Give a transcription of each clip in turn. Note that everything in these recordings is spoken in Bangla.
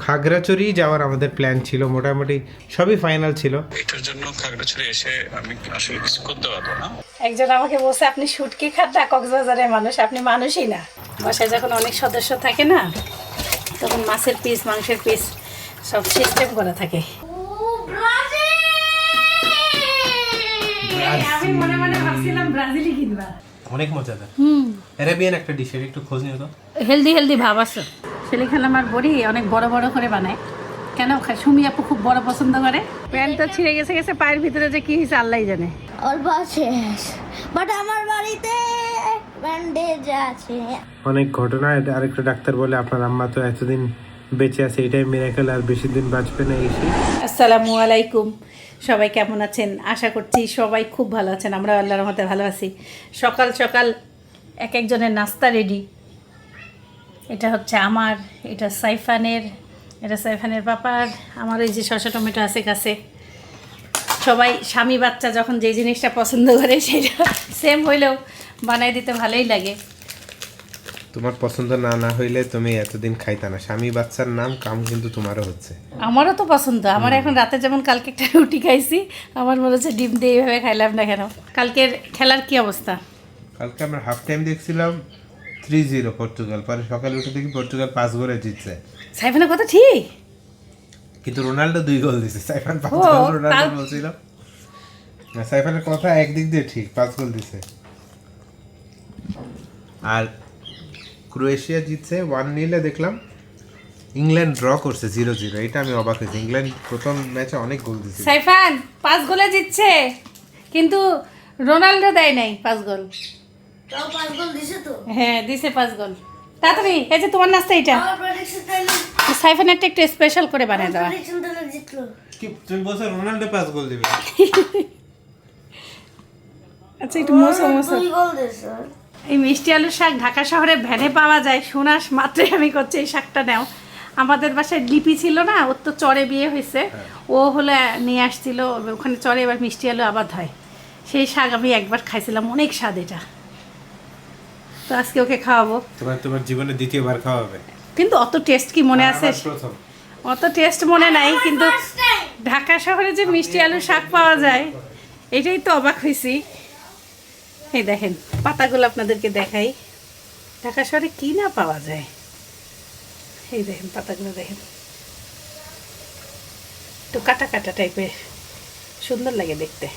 খাগড়াছড়ি যাওয়ার আমাদের প্ল্যান ছিল, মোটামুটি সবই ফাইনাল ছিল। এটার জন্য খাগড়াছড়ি এসে আমি আসলে কিছু করতে পারবো না। একজন আমাকে বলছে আপনি শুটকি খান না, কক্সবাজারের মানুষ, আপনি মানুষই না। বাসায় যখন অনেক সদস্য থাকে না, তখন মাছের পিস, মাংসের পিস সব সিস্টেম করা থাকে। আমি মনে মনে ভাবছিলাম ব্রাজিলই কিনবা। অনেক মজাদার। অ্যারাবিয়ান একটা ডিশের একটু খোঁজ নিও তো। হেলদি ভাব আছে। ছেলে খেলাম আর বড়ি অনেক বড় বড় করে বানায়। কেন খায়? সুমি আপু খুব বড় পছন্দ করে। প্যান্টটা ছিঁড়ে গেছে পায়ের ভিতরে যে কি হয়েছে আল্লাহই জানে। অল্প আছে, বাট আমার বাড়িতে ব্যান্ডেজ আছে। অনেক ঘটনা। আরেকটা ডাক্তার বলে আপনার আম্মা তো এতদিন বেঁচে আছে, এটাই মিরাকেল, আর বেশি দিন বাঁচবে না। আসসালামু আলাইকুম, সবাই কেমন আছেন? আশা করছি সবাই খুব ভালো আছেন। আমরা আল্লাহর রহমতে ভালো আছি। সকাল সকাল এক একজনের নাস্তা রেডি। এটা হচ্ছে আমার, এটা সাইফানের, এটা সাইফানের পাপার, আমার এই যে শসা টমেটো আছে কাছে। সবাই স্বামী বাচ্চা যখন যে জিনিসটা পছন্দ করে সেটা সেম হইলেও বানাই দিতে ভালোই লাগে। তোমার পছন্দ না হইলে তুমি এতদিন খাইতা না। স্বামী বাচ্চার নাম কাম কিন্তু তোমারও হচ্ছে। আমারও তো পছন্দ। আমার এখন রাতে যেমন কালকে একটা রুটি খাইছি, আমার মনে হচ্ছে ডিম দিয়ে এইভাবে খাইলাম না কেন। কালকের খেলার কি অবস্থা? কালকে আমরা হাফ টাইম দেখছিলাম 3-0 পর্তুগাল, পরে সকালে উঠে দেখি পর্তুগাল 5 গোলে জিতছে। সাইফানের কথা ঠিক, কিন্তু রোনাল্ডো 2 গোল দিছে, সাইফান 5 ও, গোল রোনাল্ডো বলছিল না। সাইফানের কথা একদিক দিয়ে ঠিক, 5 গোল দিছে। আর ক্রোয়েশিয়া জিতছে 1-0 দেখলাম। ইংল্যান্ড ড্র করছে 0-0, এটা আমি অবাক হয়েছি। ইংল্যান্ড প্রথম ম্যাচে অনেক গোল দিছে। সাইফান 5 গোলে জিতছে, কিন্তু রোনাল্ডো দেয় নাই 5 গোল। তাও 5 গোল দিছে তো। হ্যাঁ দিছে 5 গোল। তাড়াতাড়ি এই যে তোমার নাস্তা এটা। আমার প্রেডিকশন তাহলে সাইফানেরটা একটু স্পেশাল করে বানিয়ে দেওয়া। প্রেডিকশন তাহলে জিতলো। কি তুমি বলছো রোনাল্ডো 5 গোল দিবে? আচ্ছা একটু মোসো 2 গোল দিছে। এই মিষ্টি আলুর শাক ঢাকা শহরে ভ্যানে পাওয়া যায়। শোনাস মাত্রই আমি করছি এই শাকটা নাও। আমাদের বাসায় লিপি ছিল না, ওর তো চরে বিয়ে হয়েছে, ও হলে নিয়ে আসছিল ওখানে চরে। এবার মিষ্টি আলু আবাদ হয়, সেই শাক আমি একবার খাইছিলাম, অনেক স্বাদ এটা। তো আজকে ওকে খাওয়াবো। তোমার জীবনে দ্বিতীয়বার খাওয়াবে, কিন্তু অত টেস্ট কি মনে আছে? প্রথম। অত টেস্ট মনে নাই, কিন্তু ঢাকা শহরে যে মিষ্টি আলু শাক পাওয়া যায় এটাই তো অবাক হয়েছি। এই দেখেন পাতাগুলো আপনাদেরকে দেখাই, ঢাকা শহরে কি না পাওয়া যায়। এই দেখেন পাতাগুলো দেখেন, একটু কাটা কাটা টাইপের, সুন্দর লাগে দেখতে।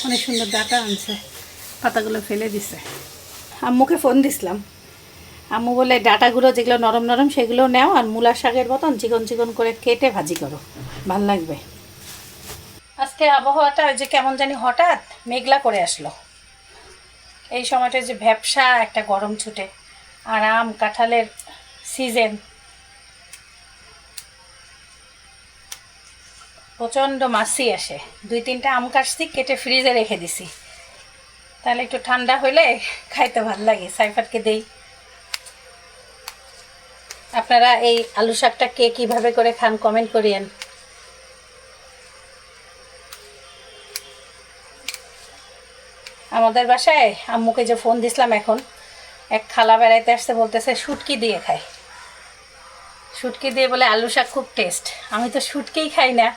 অনেক সুন্দর ডাটা আনছে, পাতাগুলো ফেলে দিছে। আম্মুকে ফোন দিছিলাম, আম্মু বলে ডাটাগুলো যেগুলো নরম নরম সেগুলো নেও, আর মূলা শাকের মতন চিকন চিকন করে কেটে ভাজি করো, ভাল লাগবে। আজকে আবহাওয়াটা ওই যে কেমন জানি হঠাৎ মেঘলা করে আসলো। এই সময়টা যে ভ্যাপসা একটা গরম ছুটে, আর আম কাঁঠালের সিজন, প্রচণ্ড মাছি আসে। 2-3টা আম কাটছি, কেটে ফ্রিজে রেখে দিছি, তাহলে একটু ঠান্ডা হলে খাইতে ভাল লাগে। সাইফারকে দেই। আপনারা এই আলু শাকটা কে কীভাবে করে খান কমেন্ট করিয়েন। আমাদের বাসায় আম্মুকে যে ফোন দিছিলাম এখন, এক খালা বেড়াইতে আসতে, বলতেছে শুটকি দিয়ে খায়। শুটকি দিয়ে বলে আলু শাক খুব টেস্ট। আমি তো শুটকিই খাই না।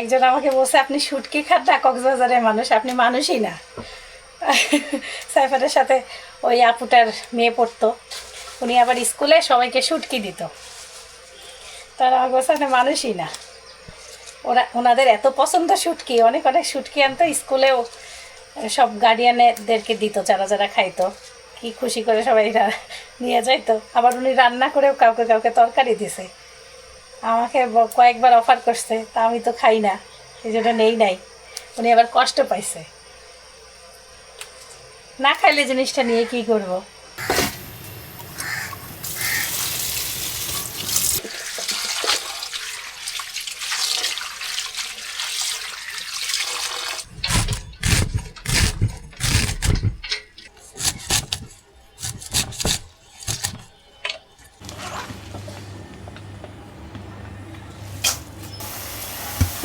একজন আমাকে বলছে আপনি শুটকি খান না, কক্সবাজারের মানুষ, আপনি মানুষই না। সাইফানের সাথে ওই আপুটার মেয়ে পড়তো, উনি আবার স্কুলে সবাইকে শুটকি দিত। তারা আমাকে বলছে আপনি মানুষই না। ওনাদের এত পছন্দ শুটকি, অনেক অনেক শুটকি আনতো, স্কুলেও সব গার্ডিয়ানদেরকে দিত, যারা যারা খাইতো। কি খুশি করে সবাই নিয়ে যাইতো। আবার উনি রান্না করেও কাউকে কাউকে তরকারি দিছে। আমাকে কয়েকবার অফার করছে, তা আমি তো খাই না, এই জন্য নেই নাই। উনি আবার কষ্ট পাইছে। না খাইলে জিনিসটা নিয়ে কি করব।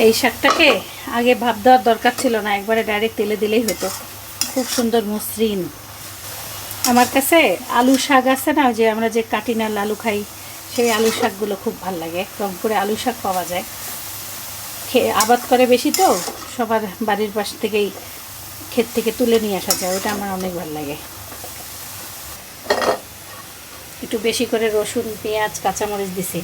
এই শাকটাকে আগে ভাপ দেওয়ার দরকার ছিল না, একবারে ডাইরেক্ট তেলে দিলেই হতো। খুব সুন্দর মসৃণ। আমার কাছে আলু শাক আছে না, ওই যে আমরা যে কাটিনাল আলু খাই, সেই আলু শাকগুলো খুব ভাল লাগে। রংপুরে আলু শাক পাওয়া যায়, খেয়ে আবাদ করে বেশি তো, সবার বাড়ির পাশ থেকেই ক্ষেত থেকে তুলে নিয়ে আসা যায়, ওটা আমার অনেক ভালো লাগে। একটু বেশি করে রসুন, পেঁয়াজ, কাঁচামরিচ দিছি।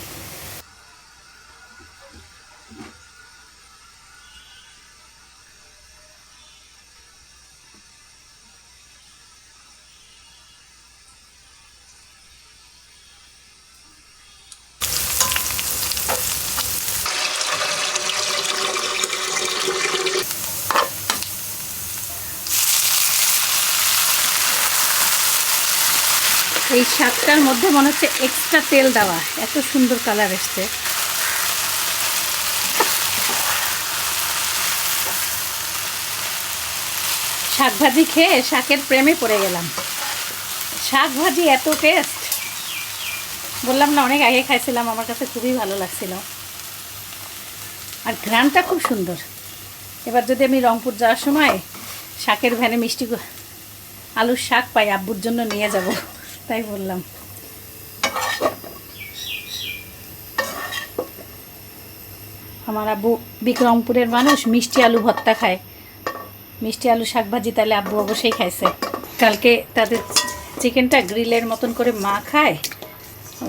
এই শাকটার মধ্যে মনে হচ্ছে এক্সট্রা তেল দেওয়া, এত সুন্দর কালার এসছে। শাক ভাজি খেয়ে শাকের প্রেমে পড়ে গেলাম। শাক ভাজি এত টেস্ট, বললাম না অনেক আগে খাইছিলাম, আমার কাছে খুবই ভালো লাগছিল। আর ঘ্রাণটা খুব সুন্দর। এবার যদি আমি রংপুর যাওয়ার সময় শাকের ভ্যানে মিষ্টি আলুর শাক পাই, আব্বুর জন্য নিয়ে যাব, তাই বললাম। আমার আব্বু বিক্রমপুরের মানুষ, মিষ্টি আলু ভর্তা খায়, মিষ্টি আলু শাক ভাজি তাহলে আব্বু অবশ্যই খাইছে। কালকে তাদের চিকেনটা গ্রিলের মতন করে মা খায়,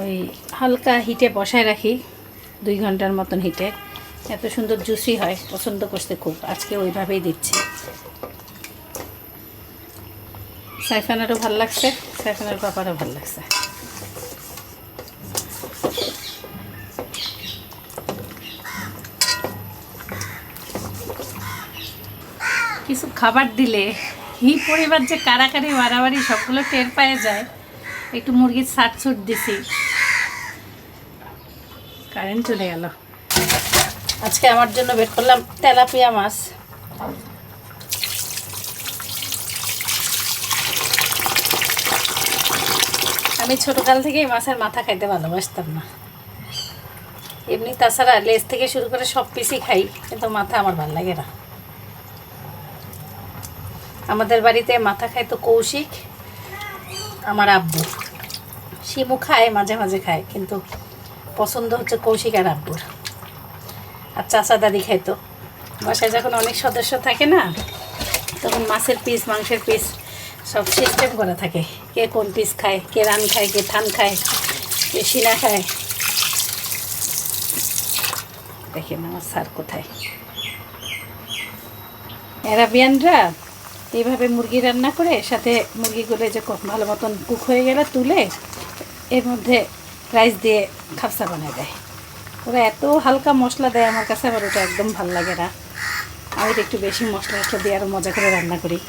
ওই হালকা হিটে বসায় রাখি 2 ঘন্টার মতন হিটে, এত সুন্দর জুসি হয়, পছন্দ করতে খুব। আজকে ওইভাবেই দিচ্ছি। সাইফানেরও ভালো লাগছে, সাইফানের পাপারও ভালো লাগছে। কিছু খাবার দিলে এই পরিবার যে কারাকারি মারামারি সবগুলো টের পাওয়া যায়। একটু মুরগির ছাট দিছি, কারেন্ট চলে গেল। আজকে আমার জন্য বের করলাম তেলাপিয়া মাছ। আমি ছোটকাল থেকেই মাছের মাথা খাইতে ভালোবাসতাম না, এমনি তাছাড়া লেজ থেকে শুরু করে সব পিসই খাই, কিন্তু মাথা আমার ভালো লাগে না। আমাদের বাড়িতে মাথা খায় তো কৌশিক, আমার আব্বু। শিমু খায়, মাঝে মাঝে খায়, কিন্তু পছন্দ হচ্ছে কৌশিক আর আব্বুর। আর চাচা দাদি খাইতো। বাসায় যখন অনেক সদস্য থাকে না, তখন মাছের পিস, মাংসের পিস সব সিস্টেম করা থাকে, কে কোন পিস খায়, কে রান খায়, কে থান খায়, কে সিনা খায়। দেখেন আমার স্যার কোথায়। অ্যারাবিয়ানরা এইভাবে মুরগি রান্না করে, সাথে মুরগিগুলো যে ভালো মতন কুক হয়ে গেলে তুলে এর মধ্যে রাইস দিয়ে খাপসা বানায় দেয়। ওরা এত হালকা মশলা দেয়, আমার কাছে আবার ওটা একদম ভালো লাগে না। আমি তো একটু বেশি মশলা টশলা দিয়ে আরও মজা করে রান্না করি।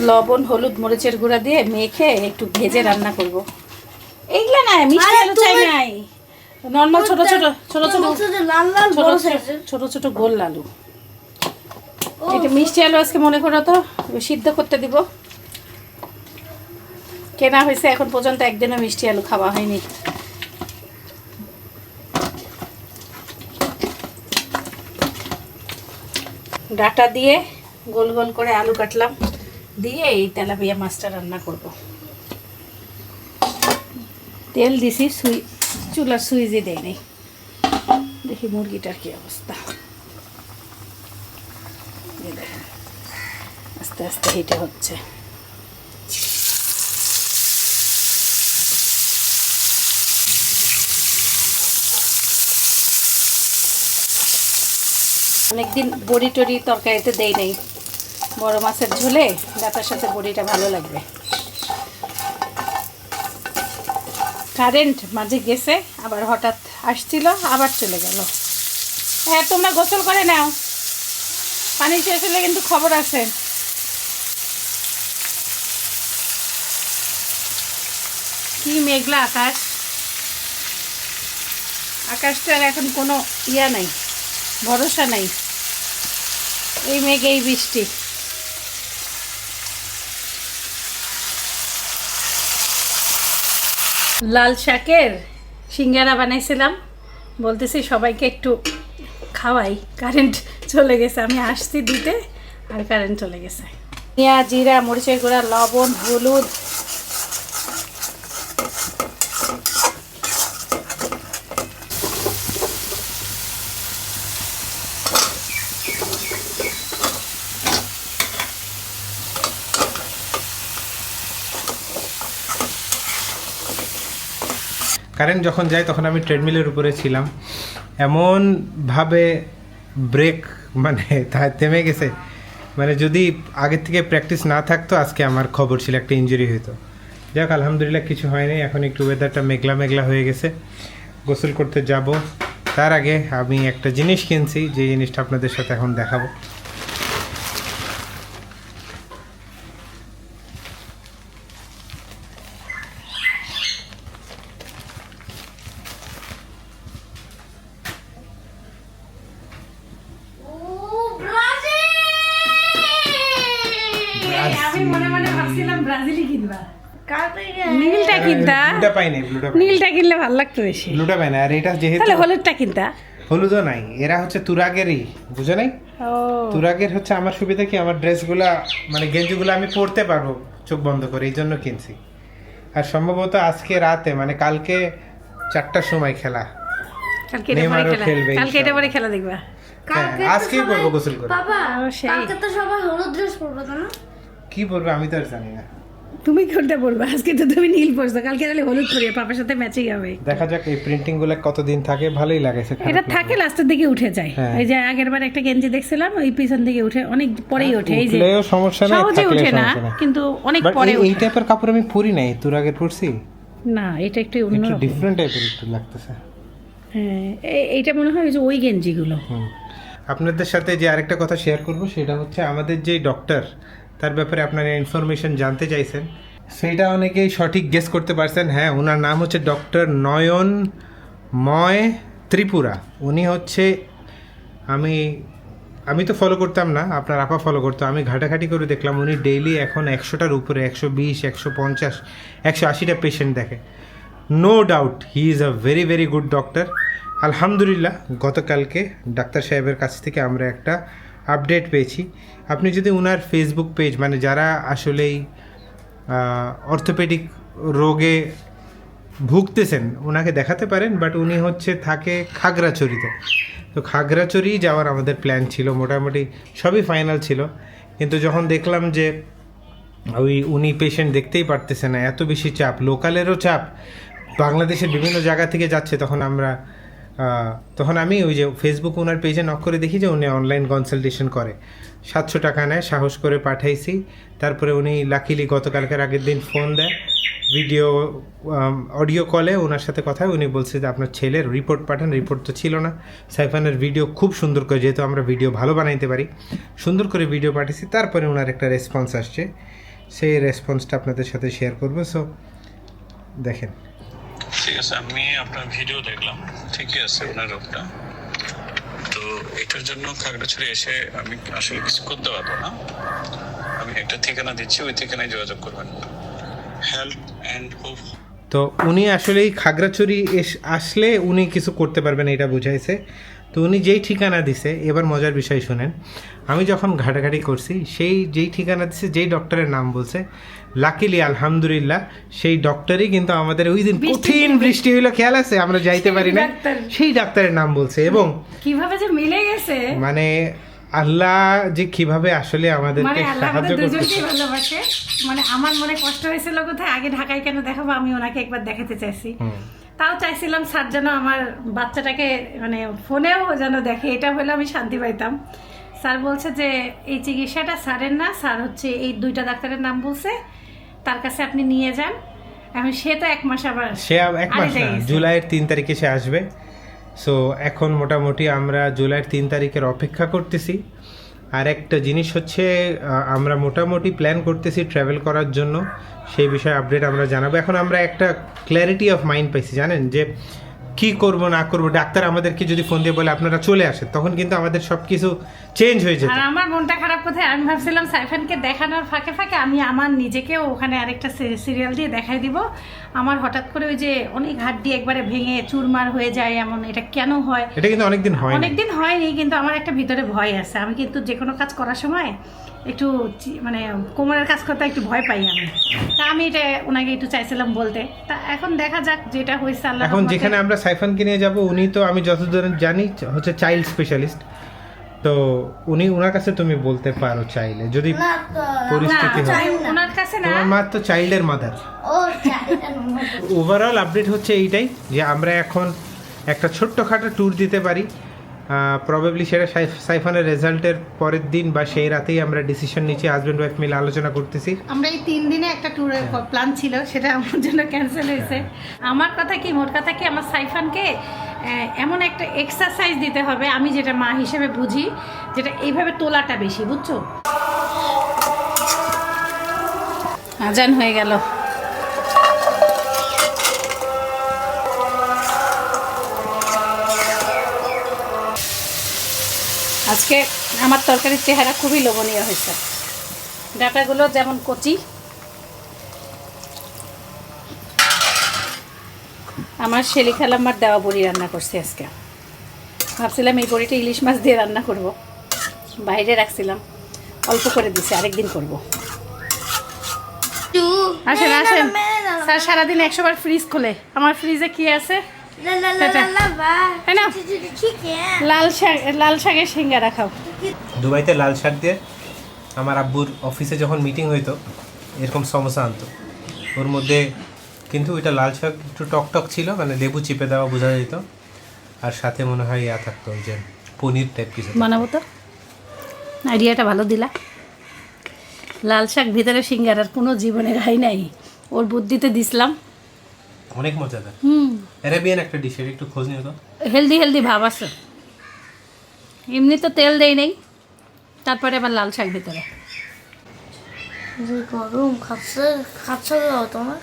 লবণ, হলুদ, মরিচের গুঁড়া দিয়ে মেখে একটু ভেজে রান্না করব। এইগুলা না মিষ্টি আলু চাই নাই, নর্মাল ছোট ছোট ছোট ছোট লাল লাল বড় সাইজের ছোট ছোট গোল আলু। এটা মিষ্টি আলু আজকে মনে করো তো সিদ্ধ করতে দিব। কেনা হয়েছে, এখন পর্যন্ত একদিনও মিষ্টি আলু খাওয়া হয়নি। ডাটা দিয়ে গোল গোল করে আলু কাটলাম, দিয়ে এই তেলাপিয়া মাছটা রান্না করব। তেল দিছি, চুলার সুইচই দেয় নেই। দেখি মুরগিটার কি অবস্থা। আস্তে আস্তে হিটে হচ্ছে। অনেকদিন বড়ি টড়ি তরকারিতে দেই নেই, বড় মাছের ঝোলে ডাটার সাথে বড়িটা ভালো লাগবে। কারেন্ট মাঝে গেছে, আবার হঠাৎ আসছিল, আবার চলে গেল। হ্যাঁ, তোমরা গোসল করে নাও, পানি শেষ হলে কিন্তু খবর আছে। কি মেঘলা আকাশ, আকাশটার এখন কোনো ইয়া নাই, ভরসা নাই। এই মেঘ, এই বৃষ্টি। লাল শাকের সিঙ্গারা বানাইছিলাম, বলতেছি সবাইকে একটু খাওয়াই, কারেন্ট চলে গেছে। আমি আসছি দিতে আর কারেন্ট চলে গেছে। পেঁয়াজ, জিরা, মরিচের গুঁড়া, লবণ, হলুদ, কারেন্ট যখন যায় তখন আমি ট্রেডমিলের উপরে ছিলাম, এমনভাবে ব্রেক মানে থেমে গেছে, মানে যদি আগের থেকে প্র্যাকটিস না থাকতো আজকে আমার খবর ছিল একটা ইনজুরি হতো। যাক আলহামদুলিল্লাহ কিছু হয়নি। এখন একটু ওয়েদারটা মেঘলা মেঘলা হয়ে গেছে, গোসল করতে যাব। তার আগে আমি একটা জিনিস কিনছি, যে জিনিসটা আপনাদের সাথে এখন দেখাবো। আমি মনে মনে ভাবছিলাম ব্রাজিলই কিনবা, কার থেকে নীলটা কিনতা, ব্লুটা পাইনি, নীলটা কিনলে ভালো লাগতো বেশি। ব্লুটা পাই না। আর এটা যেহেতু তাহলে হলুদটা কিনতা। হলুদও নাই, এরা হচ্ছে তুরাগেরই, বুঝো নাই? ও তুরাগের হচ্ছে আমার সুবিধা কি, আমার ড্রেসগুলা মানে গেঞ্জিগুলো আমি পরতে পারবো চোখ বন্ধ করে, এই জন্য কিনছি। আর সম্ভবত আজকে রাতে মানে কালকে 4টার সময় খেলা, কালকে এটা পরে নেইমারও খেলা, খেলবে কালকে এটা পরে খেলা দেখবা। হ্যাঁ, আজকেই করবো গোসল করে। বাবা ও, সেই। কালকে তো সবাই হলুদ ড্রেস পরবে তাই না? কি বলবো আমি তো আর জানি না, তুমি কোনটা বলবা? আজকে তো তুমি নীল পরছো, কালকে তাহলে হলুদ পরিয়ে পাপার সাথে ম্যাচিং হবে। দেখা যাক এই প্রিন্টিং গুলো কতদিন থাকে। ভালোই লাগেছে, এটা থাকে লাস্টের দিকে উঠে যায়। হ্যাঁ। এই যে আগের বার একটা গেঞ্জি দেখছিলাম, ওই পিছন দিকে উঠে, অনেক পরেই ওঠে। এই যে উঠলেও সমস্যা নাই, সহজে থাকলেও উঠে না, সমস্যা নাই। কিন্তু অনেক বাট পরে এই ওঠে। টাইপের কাপড় আমি পরি নাই, তুরাগের পরছি, না এটা একটু একটু অন্য। ডিফারেন্ট টাইপের একটু লাগতেছে। হ্যাঁ এইটা মনে হয় যে ওই গেঞ্জিগুলো। আপনাদের সাথে যে আরেকটা কথা শেয়ার করব, সেটা হচ্ছে আমাদের যে ডক্টর, তার ব্যাপারে আপনারা ইনফরমেশন জানতে চাইছেন, সেটা অনেকেই সঠিক গেস করতে পারছেন। হ্যাঁ, ওনার নাম হচ্ছে ডক্টর নয়নময় ত্রিপুরা। উনি হচ্ছে, আমি তো ফলো করতাম না, আপনার আপা ফলো করতো। আমি ঘাটাঘাটি করে দেখলাম উনি ডেইলি এখন 100টার উপরে, 120, 150, 180টা পেশেন্ট দেখে। No doubt he is a very very good doctor. আলহামদুলিল্লাহ গতকালকে ডাক্তার সাহেবের কাছ থেকে আমরা একটা আপডেট পেয়েছি। আপনি যদি ওনার ফেসবুক পেজ, মানে যারা আসলেই অর্থোপেডিক রোগে ভুগতেছেন, ওনাকে দেখাতে পারেন। বাট উনি হচ্ছে থাকে খাগড়াছড়িতে। তো খাগড়াছড়ি যাওয়ার আমাদের প্ল্যান ছিল, মোটামুটি সবই ফাইনাল ছিল। কিন্তু যখন দেখলাম যে উনি পেশেন্ট দেখতেই পারতেছে না, এত বেশি চাপ, লোকালেরও চাপ, বাংলাদেশের বিভিন্ন জায়গা থেকে যাচ্ছে, তখন আমি ওই যে ফেসবুক ওনার পেজে নক করে দেখি যে উনি অনলাইন কনসালটেশন করে। 700 টাকা নেয়, সাহস করে পাঠাইছি। তারপরে উনি লাকিলি গতকালকের আগের দিন ফোন দেয়, অডিও কলে ওনার সাথে কথা হয়। উনি বলছে যে আপনার ছেলের রিপোর্ট পাঠান। রিপোর্ট তো ছিল না, সাইফানের ভিডিও খুব সুন্দর করে, যেহেতু আমরা ভিডিও ভালো বানাইতে পারি, সুন্দর করে ভিডিও পাঠিয়েছি। তারপরে ওনার একটা রেসপন্স আসছে, সেই রেসপন্সটা আপনাদের সাথে শেয়ার করবো। সো দেখেন। ঠিক আছে, আমি আপনার ভিডিও দেখলাম, ঠিকই আছে ওনার রোগটা। তো এটার জন্য খাগড়াছড়ি এসে আমি আসলে কিছু করতে পারবো না। আমি একটা ঠিকানা দিচ্ছি, ওই ঠিকানায় যোগাযোগ করবেন। Help and hope. তো উনি আসলেই খাগড়াছড়ি আসলে উনি কিছু করতে পারবেন, এটা বুঝাইছে। তো উনি যেই ঠিকানা দিছে, এবার মজার বিষয় শোনেন, আমি যখন ঘাটাঘাটি করছি, সেই যেই ঠিকানা দিছে, যেই ডক্টরের নাম বলছে, লাকিলি আলহামদুলিল্লাহ সেই ডক্টরই কিন্তু আমাদের ওই দিন কঠিন বৃষ্টি হইলো, খেয়াল আছে, আমরা যাইতে পারি না, সেই ডাক্তারের নাম বলছে। এবং কিভাবে যে মিলে গেছে, মানে আল্লাহ যে কিভাবে আসলে মানে আমাদেরকে আল্লাহ সাহায্য আমাদের করতেছে। দুজনকেই ভালোবাসে। মানে আমার মনে কষ্ট হয়েছিল কোথায়, আগে ঢাকায় কেন দেখাবো, আমি ওনাকে একবার দেখাতে চাইছি। তাও চাইছিলাম স্যার যেন আমার বাচ্চাটাকে মানে ফোনেও যেন দেখে, এটা হলে আমি শান্তি পাইতাম। স্যার বলছে যে এই চিকিৎসাটা স্যারের না, স্যার হচ্ছে এই 2টা ডাক্তারের নাম বলছে, তার কাছে আপনি নিয়ে যান। এখন সে তো 1 মাস আবার, সে 1 মাস না, জুলাইয়ের 3 তারিখে সে আসবে। সো এখন মোটামুটি আমরা জুলাইয়ের 3 তারিখের অপেক্ষা করতেছি। আর একটা জিনিস হচ্ছে, আমরা মোটামুটি প্ল্যান করতেছি ট্রাভেল করার জন্য, সেই বিষয়ে আপডেট আমরা জানাবো। এখন আমরা একটা ক্ল্যারিটি অফ মাইন্ড পাইছি, জানেন, যে কি করব না করব, ডাক্তার আমাদেরকে যদি ফোন দিয়ে বলে আপনারা চলে আসেন, তখন কিন্তু আমাদের সব কিছু চেঞ্জ হয়ে যেত। আর আমার মনটা খারাপ কোথায়, আমি ভাবছিলাম সাইফানকে দেখানোর ফাঁকে ফাঁকে আমি আমার নিজেকেও ওখানে আরেকটা সিরিয়াল দিয়ে দেখাই দিব। আমার হঠাৎ করে ওই যে অনেক হাড্ডি একবারে ভেঙে চুরমার হয়ে যায়, এমন এটা কেন হয়? এটা কিন্তু অনেকদিন হয় না। অনেকদিন হয়নি, কিন্তু আমার একটা ভিতরে ভয় আছে। আমি কিন্তু যে কোনো কাজ করার সময় একটু মানে কোমরের কাজ করতে একটু ভয় পাই আমি। তা আমি এটা ওনাকে একটু চাইছিলাম বলতে। তা এখন দেখা যাক যেটা হয়েছে আল্লাহ এখন রহমতে। যেখানে আমরা সাইফানকে নিয়ে যাব, উনি তো আমি যতদূর জানি হচ্ছে চাইল্ড স্পেশালিস্ট, তো ওনার কাছে তুমি বলতে পারো চাইলে, যদি না তো পরিস্থিতি হয়। ওনার কাছে না, তোমার মা তো চাইল্ডের মাদার। ও চাইটা ওভারঅল আপডেট হচ্ছে এইটাই যে আমরা এখন একটা ছোট্টখাটো ট্যুর দিতে পারি। প্রবাবলি সেটা সাইফানের রেজাল্টের পরের দিন বা সেই রাতেই আমরা ডিসিশন নিচ্ছি, হাজব্যান্ড ওয়াইফ মিলে আলোচনা করতেছি। আমরা এই 3 দিনে একটা ট্যুরের প্ল্যান ছিল, সেটা আমার জন্য ক্যান্সেল হয়েছে। আমার কথা কি, মোট কথা কি, আমার সাইফানকে এমন একটা এক্সারসাইজ দিতে হবে, আমি যেটা মা হিসেবে বুঝি, যেটা এইভাবে তোলাটা বেশি, বুঝছো? আজান হয়ে গেল। আজকে আমার তরকারির চেহারা খুবই লোভনীয় হয়েছে। ডাটাগুলো যেমন কচি, আমার শেলি খালাম্মার দেওয়া বড়ি রান্না করছি আজকে। ভাবছিলাম এই বড়িটা ইলিশ মাছ দিয়ে রান্না করব, বাইরে রাখছিলাম, অল্প করে দিছি, আরেকদিন করব। আসেন আসেন স্যার, সারাদিন 100 বার ফ্রিজ খোলে। আমার ফ্রিজে কি আছে? La la la la la va. তাই না? Chicken. লাল শাকের সিঙ্গারা খাও। দুবাইতে লাল শাক দিয়ে আমার আব্বুর অফিসে যখন মিটিং হইতো, এরকম সমোসা আনতো, ওর মধ্যে কিন্তু ওইটা লাল শাক একটু টক ছিল, মানে লেবু চিপে দেওয়া বোঝা যেত, আর সাথে মনে হয় ইয়া থাকতো ওই যে পনির টাইপ কিছু। বানাবো তো, আইডিয়াটা ভালো দিলা। লাল শাক ভিতরে সিঙ্গারার কোনো জীবনে খাই নাই, ওর বুদ্ধিতে দিছিলাম। অনেক মজাদার। অ্যারাবিয়ান একটা ডিশ, একটু খোঁজ নিও তো। হেলদি ভাব আছে, এমনি তো তেল দেই নেই, তারপরে আবার লাল শাক ভিতরে। যে গরম খাচ্ছ তোমার?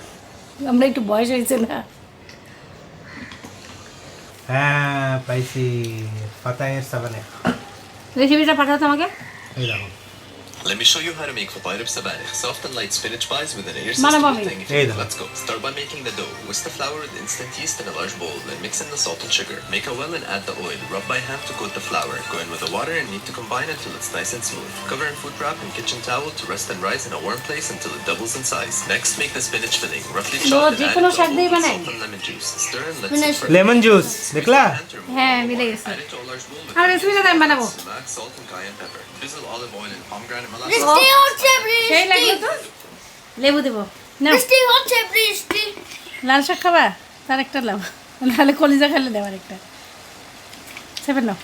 আমরা একটু বয়স হয়েছে না। হ্যাঁ পাইছি, ফাতায়ের সাবানে। রেসিপিটা পাঠাও তোমাকে। এই দেখো, Let me show you how to make papaya sabanich, soft and light spinach pies with an Mana irresistible mami. thing. Hey there. Let's go. Start by making the dough. Whisk the flour with instant yeast in a large bowl, then mix in the salt and sugar. Make a well and add the oil. Rub by hand to coat the flour. Go in with the water and knead to combine until it's nice and smooth. Cover in food wrap and kitchen towel to rest and rise in a warm place until it doubles in size. Next, make the spinach filling. Roughly chop and add যেকোনো it to শাক a দিয়ে bowl with বানাই? salt and lemon juice. Stir and let Spinach. sit for lemon juice দেখলা? হ্যাঁ মিলে গেছে। Add it to a large bowl with আর রেসিপিটা আমি বানাবো। sumac, salt and cayenne pepper. Drizzle olive oil and pomegranate molasses. Bristy হচ্ছে সেই লাগলো তো, লেবু দেবো না? বৃষ্টি হচ্ছে বৃষ্টি। লাল শাক খাবা? তার একটা লাভ, নাহলে কলিজা খেলে দেওয়ার একটা। সেভেন নাও।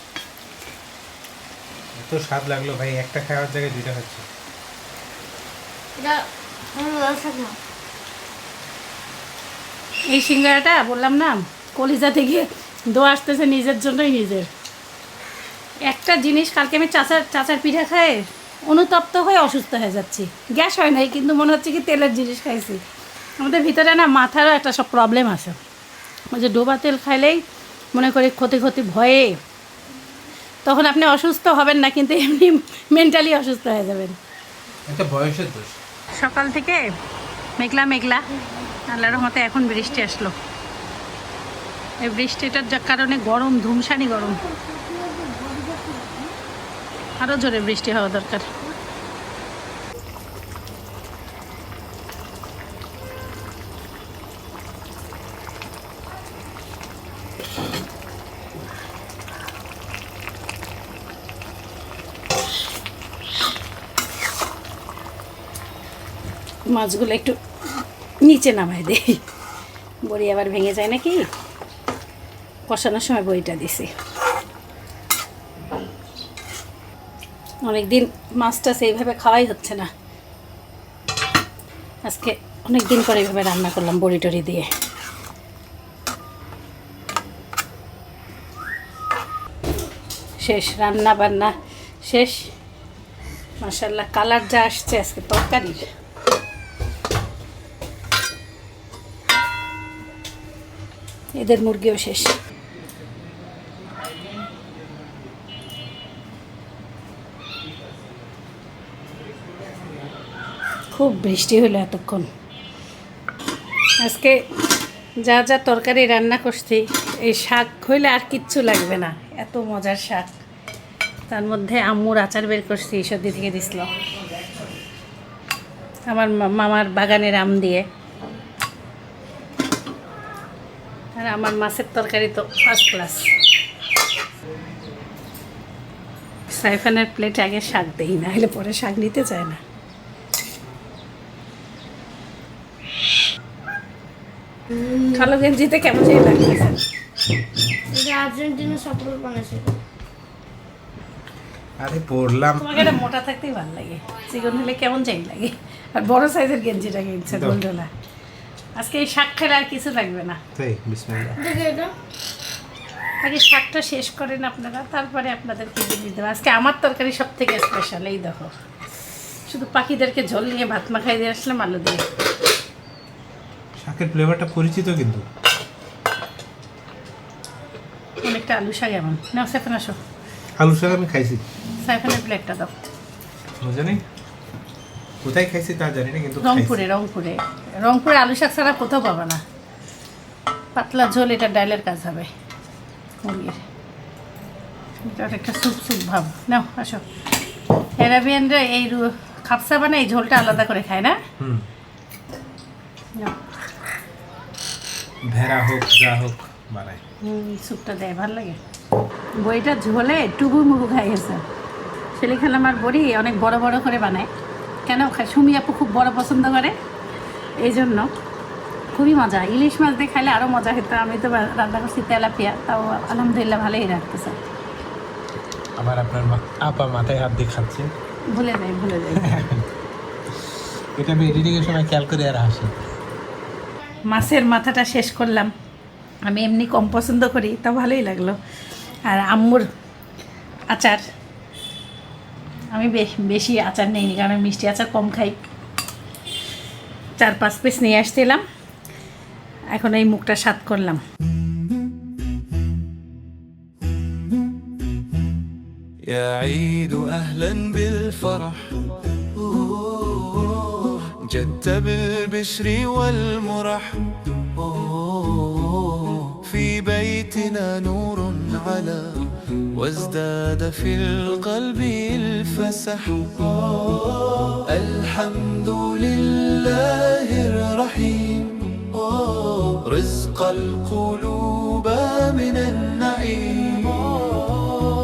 এত স্বাদ লাগলো ভাই, একটা খাওয়ার জায়গায় দুইটা খাচ্ছি। এটা লাল শাক না। এই সিঙ্গারাটা বললাম না, কলিজা থেকে দো আসতেছে নিজের জন্যই নিজের। একটা জিনিস, কালকে আমি চাচার পিঠা খাই অনুতপ্ত হয়ে অসুস্থ হয়ে যাচ্ছি। গ্যাস হয় নাই, কিন্তু মনে হচ্ছে কি তেলের জিনিস খাইছি। আমাদের ভিতরে না মাথারও একটা সব প্রবলেম আছে। ওই যে ডোবা তেল খাইলেই মনে করি ক্ষতি ভয়ে, তখন আপনি অসুস্থ হবেন না, কিন্তু এমনি মেন্টালি অসুস্থ হয়ে যাবেন। একটা বয়সের দোষ। সকাল থেকে মেঘলা, আল্লাহর রহমতে এখন বৃষ্টি আসলো। এই বৃষ্টিটার কারণে গরম, ধুমসানি গরম, আরও জোরে বৃষ্টি হওয়া দরকার। মাছগুলো একটু নিচে নামাই দেই, বড়ি আবার ভেঙে যায় নাকি। কষানোর সময় বড়িটা দিছি। অনেকদিন মাছটা সেইভাবে খাওয়াই হচ্ছে না, আজকে অনেক দিন পরে এইভাবে রান্না করলাম বড়ি টড়ি দিয়ে। শেষ রান্না বান্না শেষ। মাশাআল্লাহ কালার যা আসছে আজকে তরকারির। এদের মুরগিও শেষ। খুব বৃষ্টি হলো এতক্ষণ। আজকে যা যা তরকারি রান্না করছি, এই শাক হইলে আর কিচ্ছু লাগবে না, এত মজার শাক। তার মধ্যে আম্মুর আচার বের করছি, সর্দি থেকে দিছিল আমার মামার বাগানের আম দিয়ে। আর আমার মাছের তরকারি তো ফার্স্ট ক্লাস। সাইফানের প্লেটে আগে শাক দেই, না হলে পরে শাক নিতে চায় না। কালো গেঞ্জিতে কেমন যেই লাগতেছে। এটা আর্জেন্টিনা সাপোর্ট বানাইছে। আরে পড়লাম। তোমাকে এটা মোটা থাকতেই ভালো লাগে, চিকন হলে কেমন চাই লাগে। আর বড় সাইজের গেঞ্জিটা কিনছে গোলডোলা। আজকে এই শাক খেলে আর কিছু লাগবে না। তাই বিসমিল্লাহ। দেখে এটা আগে শাকটা শেষ করেন আপনারা, তারপরে আপনাদেরকে দিয়ে দেবো। আজকে আমার তরকারি সব থেকে স্পেশাল। এই দেখো, শুধু পাখিদেরকে ঝোল নিয়ে ভাত মাখাই দিয়ে আসলাম আলু দিয়ে। শাকের ফ্লেভারটা পরিচিত কিন্তু। অনেকটা আলু শাক এমন। নাও সাইফান আসো, আলু শাক আমি খাইছি, সাইফানের প্লেটটা দাও। মজা নেই, কোথায় খাইছি তা জানি না কিন্তু রংপুরে রংপুরে আলু শাক ছাড়া কোথাও পাবা না। পাতলা ঝোল, এটা ডাইলের কাজ হবে মুরগির। এটা একটা স্যুপ স্যুপ ভাব। নাও আসো। অ্যারাবিয়ানরা এই খাপসা বানায়, এই ঝোলটা আলাদা করে খায় না। হুম, নাও। ভেড়া হোক যা হোক বানায়। স্যুপটা দেয়, ভালো লাগে। বইটা ঝোলে টুবু মুগু খাই গেছে। ছেলে খেলে আমার বড়ি অনেক বড় বড় করে বানায়। কেন খায়? সুমি আপু খুব বড় পছন্দ করে, এই জন্য খুবই মজা। ইলিশ মাছ দিয়ে খাইলে আরও মজা হতো। আমি তো রান্না করছি তেলাপিয়া, তাও আলহামদুলিল্লাহ ভালোই রাখতেছে। আবার আপনার আপা মাথায় হাত দিয়ে খাচ্ছে, ভুলে যাই। এটা আমি এডিটিংয়ের সময় খেয়াল করে আর হাসি। মাছের মাথাটা শেষ করলাম। আমি এমনি কম পছন্দ করি, তা ভালোই লাগলো। আর আম্মুর আচার, আমি বেশি আচার নেইনি, কারণ আমি মিষ্টি আচার কম খাই। 4-5 পিস নিয়ে আসছিলাম, এখন এই মুখটা স্বাদ করলাম। يا عيد أهلا بالفرح جدت بالبشر والمرح في بيتنا نور على وازداد في القلب الفسح الحمد لله الرحيم رزق القلوب من النعيم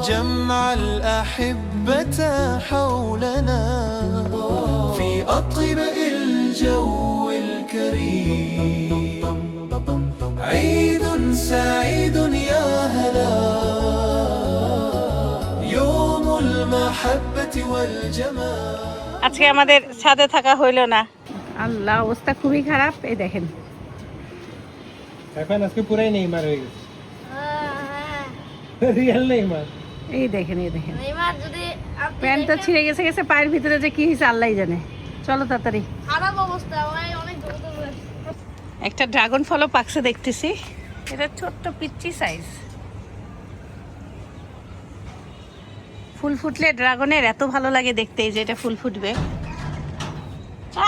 جمع الأحبة حولنا في أطباء الجو الكريم عيد سعيد يا هلا يوم المحبة والجمال আজকে আমাদের ছাদে থাকা হইল না। আল্লাহ, অবস্থা খুবই খারাপ। এই দেখেন, এখন আজকে পুরাই নেইমার হয়ে গেছে, রিয়েল নেইমার। এই দেখেন নেইমার যদি প্যান্টটা ছিঁড়ে গেছে, পায়ের ভিতরে যে কি হয়েছে আল্লাহই জানে। চলো তাড়াতাড়ি। খারাপ অবস্থা, ভাই অনেক দ্রুত। একটা ড্রাগন ফলও পাকছে দেখতেছি। এটা ছোট্ট পিচ্চি সাইজ। ফুল ফুটলে ড্রাগনের এত ভালো লাগে দেখতে, যে এটা ফুল ফুটবে।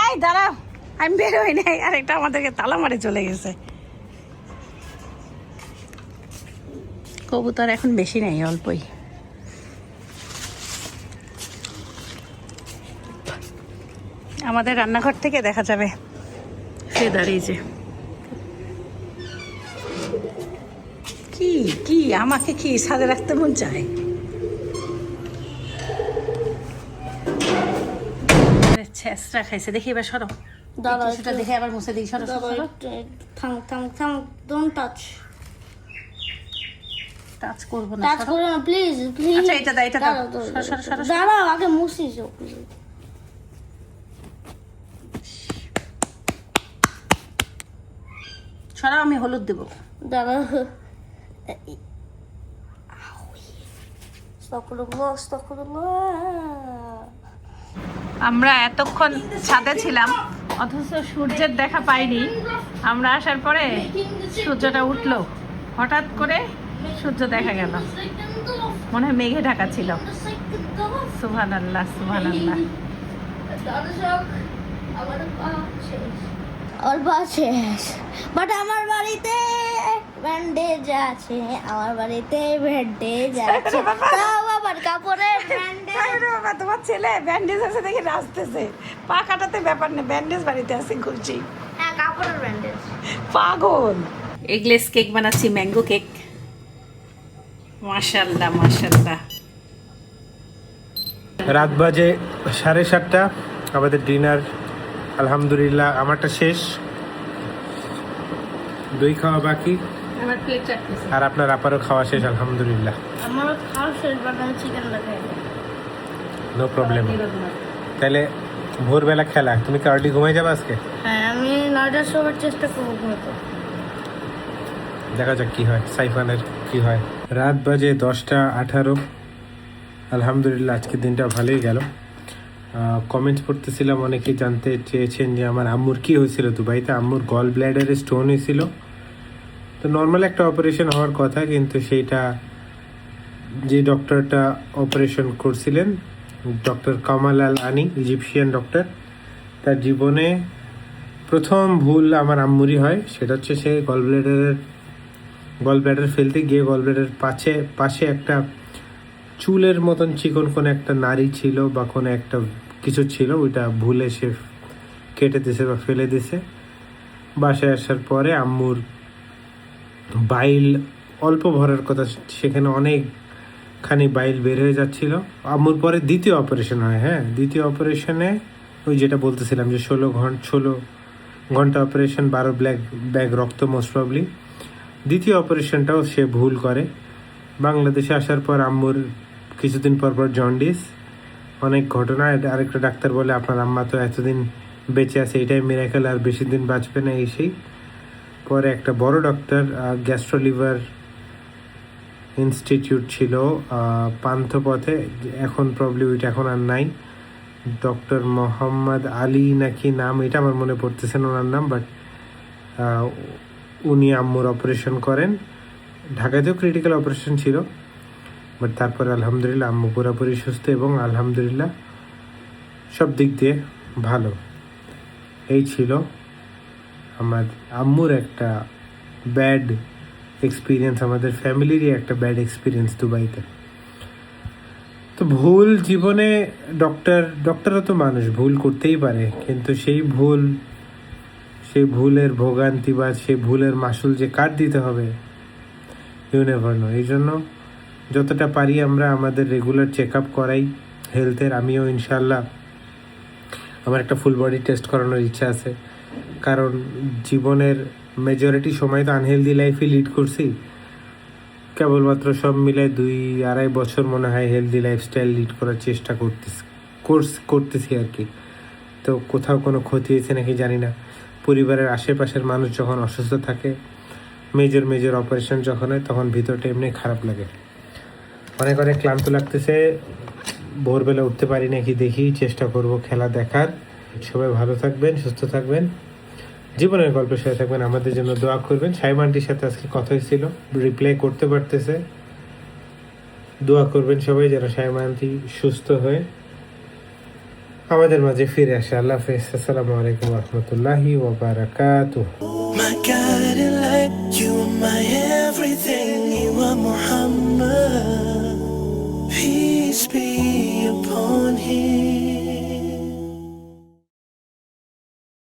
আই দাঁড়াও, আমি বের হই নাই, আর একটা আমাদেরকে তালা মারে চলে গেছে। কবুতর এখন বেশি নেই, অল্পই। আমাদের রান্নাঘর থেকে দেখা যাবে ফেদার। এই যে কি আমাকে কি ছাদে রাখতে মন চায়। ছেঁচড়া খাইছে, দেখি এবার সরো। দাদা সেটা দেখে আবার মুছে দিই। সরো থাম, ডোন্ট টাচ টাচ করবো না। টাচ করো না প্লিজ। আচ্ছা, এটা দাও, এটা দাও। সরো। দাঁড়াও, আগে মুছিস। সরাও, আমি হলুদ দেবো। দাঁড়াও, আমরা এতক্ষণ ছাদে ছিলাম, অথচ সূর্যের দেখা পাইনি। আমরা আসার পরে সূর্যটা উঠলো, হঠাৎ করে সূর্য দেখা গেল, মনে হয় মেঘে ঢাকা ছিল। সুবহানাল্লাহ, সুবহানাল্লাহ। অল্প আছে, বাট আমার বাড়িতে ব্যান্ডেজ আছে, আমার বাড়িতে ব্যান্ডেজ আছে, তাও আবার কাপড়ের ব্যান্ডেজ। বাবা, তোমার ছেলে ব্যান্ডেজ আছে দেখে নাচতেছে। পা কাটাতে ব্যাপার নেই, ব্যান্ডেজ বাড়িতে আছে খুলছি। হ্যাঁ, কাপড়ের ব্যান্ডেজ। পাগল। এগলেস কেক বানাচ্ছি, ম্যাঙ্গো কেক। মাশাআল্লাহ, মাশাআল্লাহ। রাত বাজে 7:30, আমাদের ডিনার আলহামদুলিল্লাহ আমারটা শেষ, দই খাওয়া বাকি, আমার প্লেট চাটতেছে। আর আপনার আপারও খাওয়া শেষ আলহামদুলিল্লাহ। আমারও খাওয়া শেষ, বানানো চিকেন লাগে। No problem. তাহলে ভোরবেলা খেলা, তুমি কি আর্লি ঘুমাই যাবে আজকে? হ্যাঁ, আমি 9টার সময় চেষ্টা করবো ঘুমাতে। দেখা যাক কি হয়, সাইফানের কি হয়। রাত বাজে 10:18, আলহামদুলিল্লাহ আজকের দিনটা ভালোই গেল। কমেন্টস পড়তেছিলাম, অনেকেই জানতে চেয়েছেন যে আমার আম্মুর কী হয়েছিল দুবাইতে। আম্মুর গল ব্ল্যাডারে স্টোন হয়েছিল, তো নর্মাল একটা অপারেশন হওয়ার কথা, কিন্তু সেইটা যে ডক্টরটা অপারেশন করছিলেন, ডক্টর কামাল আল আনি, ইজিপশিয়ান ডক্টর, তার জীবনে প্রথম ভুল আমার আম্মুরই হয়। সেটা হচ্ছে সে গল ব্ল্যাডার ফেলতে গিয়ে গল ব্ল্যাডার পাশে একটা চুলের মতন চিকন কোনো একটা নাড়ি ছিল বা কোনো একটা কিছু ছিল, ওইটা ভুলে সে কেটে দিছে বা ফেলে দিছে। বাসায় আসার পরে আম্মুর বাইল অল্প ভরার কথা, সেখানে অনেকখানি বাইল বের হয়ে যাচ্ছিল। আম্মুর পরে দ্বিতীয় অপারেশন হয়। হ্যাঁ, দ্বিতীয় অপারেশনে ওই যেটা বলতেছিলাম যে 16 ঘন্টা অপারেশন, 12 ব্যাগ রক্ত মোস্ট প্রবলি। দ্বিতীয় অপারেশনটাও সে ভুল করে। বাংলাদেশে আসার পর আম্মুর কিছুদিন পর জন্ডিস, অনেক ঘটনা। আরেকটা ডাক্তার বলে আপনার আম্মা তো এতদিন বেঁচে আছে, এটাই মিরাকেল, আর বেশি দিন বাঁচবে না, এই সেই। পরে একটা বড় ডক্টর, গ্যাস্ট্রোলিভার ইনস্টিটিউট ছিল পান্থপথে, এখন প্রবলি ওইটা এখন আর নাই। ডক্টর মোহাম্মদ আলী নাকি নাম, এটা আমার মনে পড়তেছে না ওনার নাম, বাট উনি আম্মুর অপারেশন করেন। ঢাকাতেও ক্রিটিক্যাল অপারেশন ছিল, বাট তারপরে আলহামদুলিল্লাহ আম্মু পুরোপুরি সুস্থ এবং আলহামদুলিল্লাহ সব দিক দিয়ে ভালো। এই ছিল আমার আম্মুর একটা ব্যাড এক্সপিরিয়েন্স, আমাদের ফ্যামিলিরই একটা ব্যাড এক্সপিরিয়েন্স দুবাইতে। তো ভুল জীবনে, ডক্টরও তো মানুষ, ভুল করতেই পারে, কিন্তু সেই ভুলের ভোগান্তি বা সেই ভুলের মাসুল যে কাট দিতে হবে, ইউ নেভার নো। এই জন্য যতটা পারি আমরা আমাদের রেগুলার চেক আপ করাই হেলথের। আমিও ইনশাল্লাহ আমার একটা ফুল বডি টেস্ট করানোর ইচ্ছা আছে, কারণ জীবনের মেজরিটি সময় তো আনহেলদি লাইফই লিড করছি। কেবলমাত্র সব মিলায় 2-2.5 বছর মনে হয় হেলদি লাইফস্টাইল লিড করার চেষ্টা করতেছি আর কি। তো কোথাও কোনো ক্ষতি হয়েছে নাকি জানি না। পরিবারের আশেপাশের মানুষ যখন অসুস্থ থাকে, মেজর অপারেশন যখন হয়, তখন ভিতরটা এমনি খারাপ লাগে, অনেক ক্লান্ত লাগতেছে। ভোরবেলা উঠতে পারি নাকি দেখি, চেষ্টা করব খেলা দেখার। সবাই ভালো থাকবেন, সুস্থ থাকবেন, জীবনের গল্পের সাথে থাকবেন, আমাদের জন্য দোয়া করবেন। সাইমানটির সাথে আজকে কথা হয়েছিল, রিপ্লাই করতে পারতেছে, দোয়া করবেন সবাই যেন সাইমানটি সুস্থ হয়ে আমাদের মাঝে ফিরে আসে। আল্লাহ হাফেজ, আসসালামু আলাইকুম ওয়া রাহমাতুল্লাহি ওয়া বারাকাতুহু। My guiding light, you are my everything, you are Muhammad. Peace be upon him.